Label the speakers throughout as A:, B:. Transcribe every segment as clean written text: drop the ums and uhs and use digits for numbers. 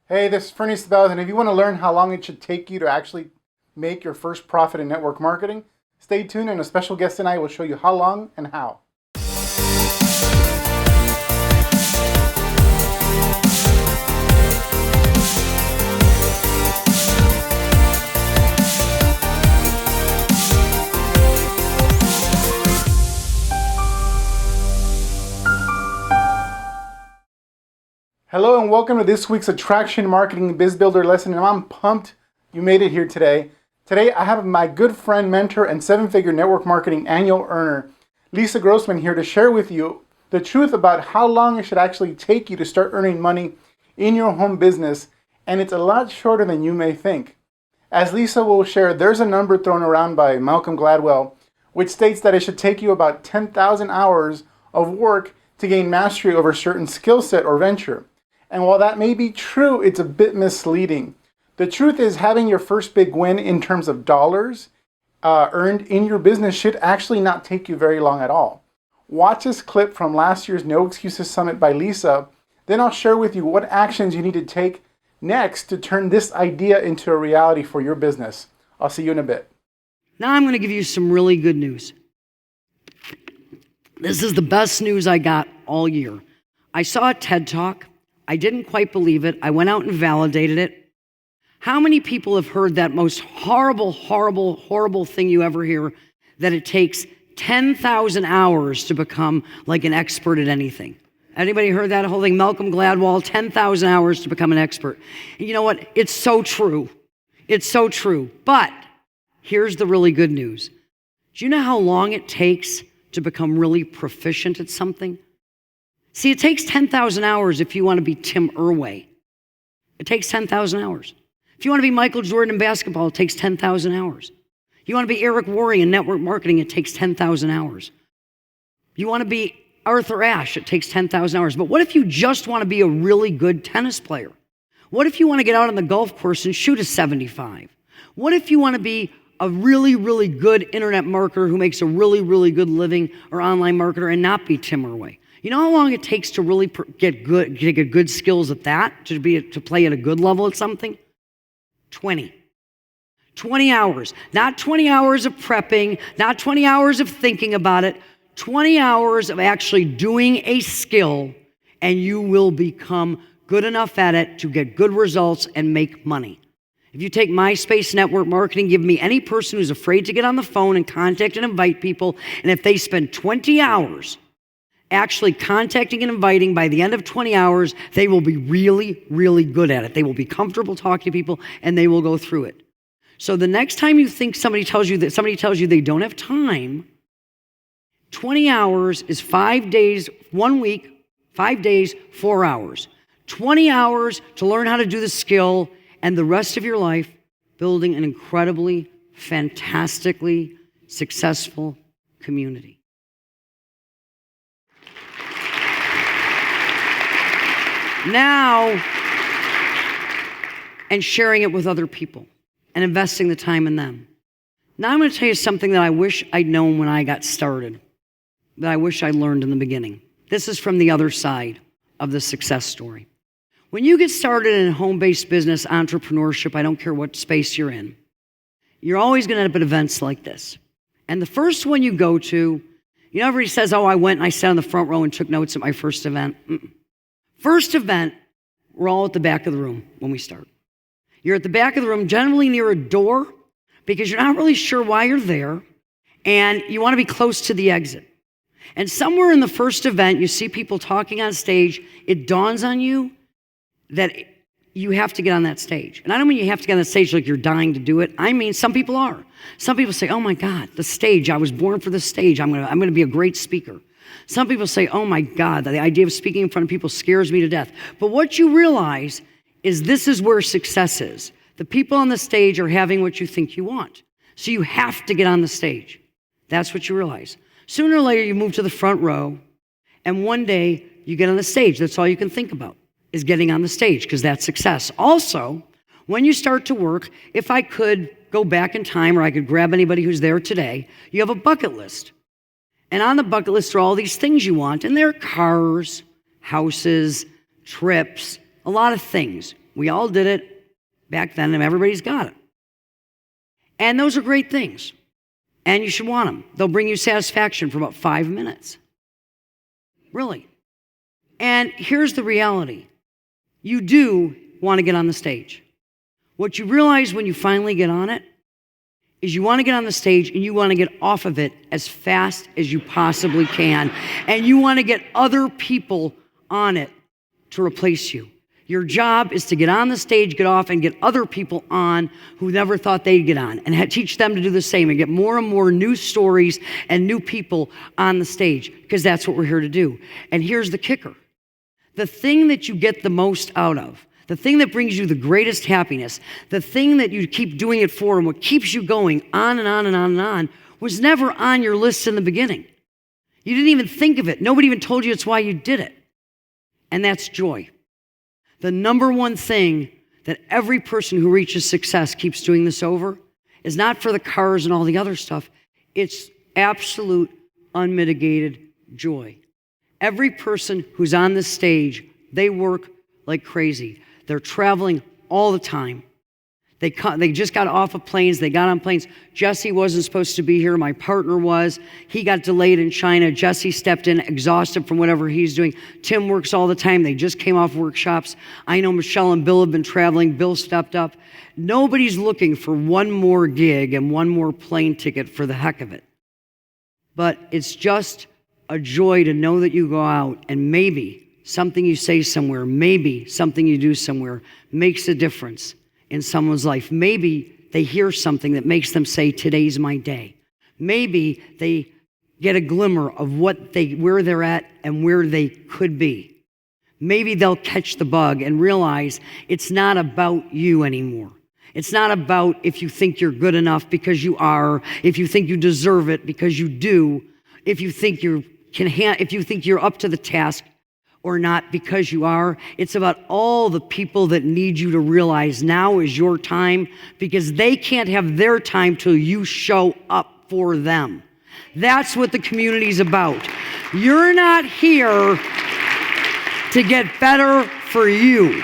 A: Hey, this is Fernie Stabell, and if you want to learn how long it should take you to actually make your first profit in network marketing, stay tuned and a special guest tonight will show you how long and how. Hello and welcome to this week's Attraction Marketing Biz Builder lesson, and I'm pumped you made it here today. Today I have my good friend, mentor, and seven-figure network marketing annual earner, Lisa Grossman, here to share with you the truth about how long it should actually take you to start earning money in your home business, and it's a lot shorter than you may think. As Lisa will share, there's a number thrown around by Malcolm Gladwell, which states that it should take you about 10,000 hours of work to gain mastery over a certain skill set or venture. And while that may be true, it's a bit misleading. The truth is, having your first big win in terms of dollars earned in your business should actually not take you very long at all. Watch this clip from last year's No Excuses Summit by Lisa. Then I'll share with you what actions you need to take next to turn this idea into a reality for your business. I'll see you in a bit.
B: Now I'm going to give you some really good news. This is the best news I got all year. I saw a TED Talk. I didn't quite believe it. I went out and validated it. How many people have heard that most horrible, horrible, horrible thing you ever hear, that it takes 10,000 hours to become like an expert at anything? Anybody heard that whole thing? Malcolm Gladwell, 10,000 hours to become an expert. And you know what? It's so true. It's so true. But here's the really good news. Do you know how long it takes to become really proficient at something? See, it takes 10,000 hours if you want to be Tim Irway. It takes 10,000 hours. If you want to be Michael Jordan in basketball, it takes 10,000 hours. You want to be Eric Worre in network marketing, it takes 10,000 hours. You want to be Arthur Ashe, it takes 10,000 hours. But what if you just want to be a really good tennis player? What if you want to get out on the golf course and shoot a 75? What if you want to be a really, really good internet marketer who makes a really, really good living, or online marketer, and not be Tim Irway? You know how long it takes to really get good skills at that, to play at a good level at something? 20 hours. Not 20 hours of prepping, not 20 hours of thinking about it, 20 hours of actually doing a skill, and you will become good enough at it to get good results and make money. If you take MySpace network marketing, give me any person who's afraid to get on the phone and contact and invite people, and if they spend 20 hours actually contacting and inviting, by the end of 20 hours, they will be really, really good at it. They will be comfortable talking to people, and they will go through it. So the next time you think somebody tells you they don't have time, 20 hours is 5 days, 1 week, 5 days, 4 hours. 20 hours to learn how to do the skill, and the rest of your life building an incredibly, fantastically successful community. Now, and sharing it with other people and investing the time in them. Now I'm going to tell you something that I wish I'd known when I got started, that I wish I learned in the beginning. This is from the other side of the success story. When you get started in home-based business, entrepreneurship, I don't care what space you're in, you're always going to end up at events like this. And the first one you go to, you know, everybody says, oh, I went and I sat in the front row and took notes at my first event. First event, we're all at the back of the room when we start. You're at the back of the room, generally near a door, because you're not really sure why you're there, and you want to be close to the exit. And somewhere in the first event, you see people talking on stage, it dawns on you that you have to get on that stage. And I don't mean you have to get on that stage like you're dying to do it. I mean, some people are. Some people say, oh my God, the stage, I was born for the stage. I'm gonna be a great speaker. Some people say, oh my God, the idea of speaking in front of people scares me to death. But what you realize is this is where success is. The people on the stage are having what you think you want. So you have to get on the stage. That's what you realize. Sooner or later, you move to the front row, and one day you get on the stage. That's all you can think about, is getting on the stage, because that's success. Also, when you start to work, if I could go back in time, or I could grab anybody who's there today, you have a bucket list. And on the bucket list are all these things you want, and they're cars, houses, trips, a lot of things. We all did it back then, and everybody's got it. And those are great things. And you should want them. They'll bring you satisfaction for about 5 minutes. Really. And here's the reality. You do want to get on the stage. What you realize when you finally get on it is you want to get on the stage and you want to get off of it as fast as you possibly can. And you want to get other people on it to replace you. Your job is to get on the stage, get off, and get other people on who never thought they'd get on, and teach them to do the same and get more and more new stories and new people on the stage, because that's what we're here to do. And here's the kicker. The thing that you get the most out of, the thing that brings you the greatest happiness, the thing that you keep doing it for and what keeps you going on and on and on and on was never on your list in the beginning. You didn't even think of it. Nobody even told you it's why you did it. And that's joy. The number one thing that every person who reaches success keeps doing this over is not for the cars and all the other stuff. It's absolute, unmitigated joy. Every person who's on this stage, they work like crazy. They're traveling all the time. They just got off of planes. They got on planes. Jesse wasn't supposed to be here. My partner was. He got delayed in China. Jesse stepped in, exhausted from whatever he's doing. Tim works all the time. They just came off workshops. I know Michelle and Bill have been traveling. Bill stepped up. Nobody's looking for one more gig and one more plane ticket for the heck of it. But it's just a joy to know that you go out and maybe something you say somewhere, maybe something you do somewhere makes a difference in someone's life. Maybe they hear something that makes them say, today's my day. Maybe they get a glimmer of where they're at and where they could be. Maybe they'll catch the bug and realize it's not about you anymore. It's not about if you think you're good enough because you are, if you think you deserve it because you do, if you think if you think you're up to the task or not because you are. It's about all the people that need you to realize now is your time, because they can't have their time till you show up for them. That's what the community's about. You're not here to get better for you,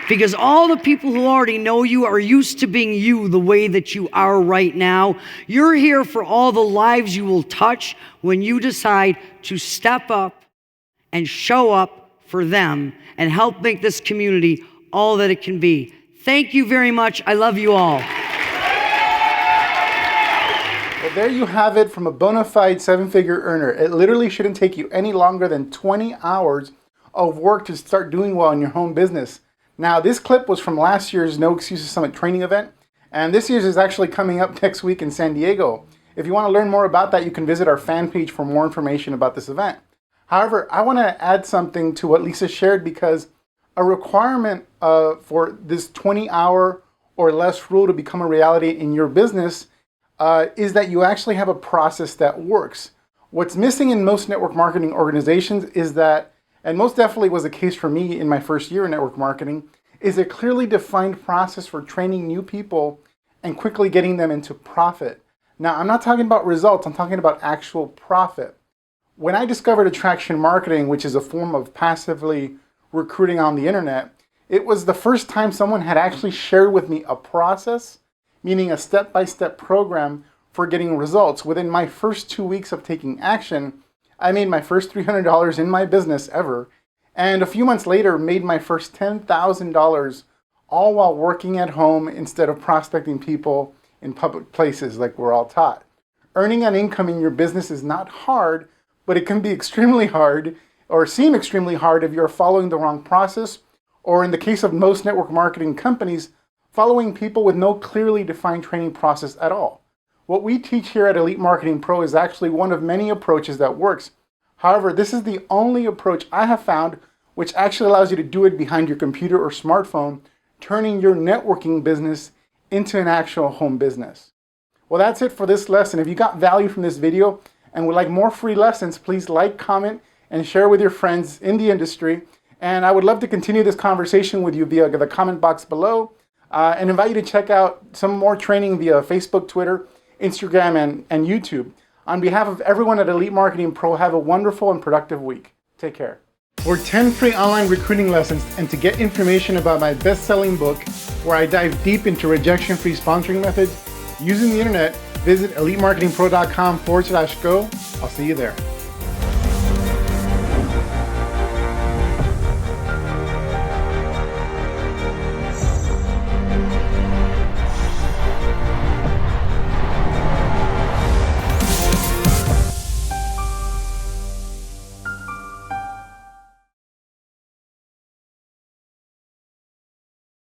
B: because all the people who already know you are used to being you the way that you are right now. You're here for all the lives you will touch when you decide to step up and show up for them and help make this community all that it can be. Thank you very much. I love you all.
A: Well, there you have it from a bona fide seven-figure earner. It literally shouldn't take you any longer than 20 hours of work to start doing well in your home business. Now, this clip was from last year's No Excuses Summit training event, and this year's is actually coming up next week in San Diego. If you want to learn more about that, you can visit our fan page for more information about this event. However, I want to add something to what Lisa shared, because a requirement for this 20-hour or less rule to become a reality in your business is that you actually have a process that works. What's missing in most network marketing organizations is that, and most definitely was the case for me in my first year in network marketing, is a clearly defined process for training new people and quickly getting them into profit. Now, I'm not talking about results, I'm talking about actual profit. When I discovered attraction marketing, which is a form of passively recruiting on the internet, it was the first time someone had actually shared with me a process, meaning a step-by-step program for getting results. Within my first 2 weeks of taking action, I made my first $300 in my business ever, and a few months later made my first $10,000, all while working at home instead of prospecting people in public places like we're all taught. Earning an income in your business is not hard, but it can be extremely hard, or seem extremely hard, if you're following the wrong process, or in the case of most network marketing companies, following people with no clearly defined training process at all. What we teach here at Elite Marketing Pro is actually one of many approaches that works. However, this is the only approach I have found which actually allows you to do it behind your computer or smartphone, turning your networking business into an actual home business. Well, that's it for this lesson. If you got value from this video and would like more free lessons, please like, comment, and share with your friends in the industry. And I would love to continue this conversation with you via the comment box below, and invite you to check out some more training via Facebook, Twitter, Instagram, and YouTube. On behalf of everyone at Elite Marketing Pro, have a wonderful and productive week. Take care. For 10 free online recruiting lessons and to get information about my best-selling book, where I dive deep into rejection-free sponsoring methods using the internet, visit elitemarketingpro.com/go. I'll see you there.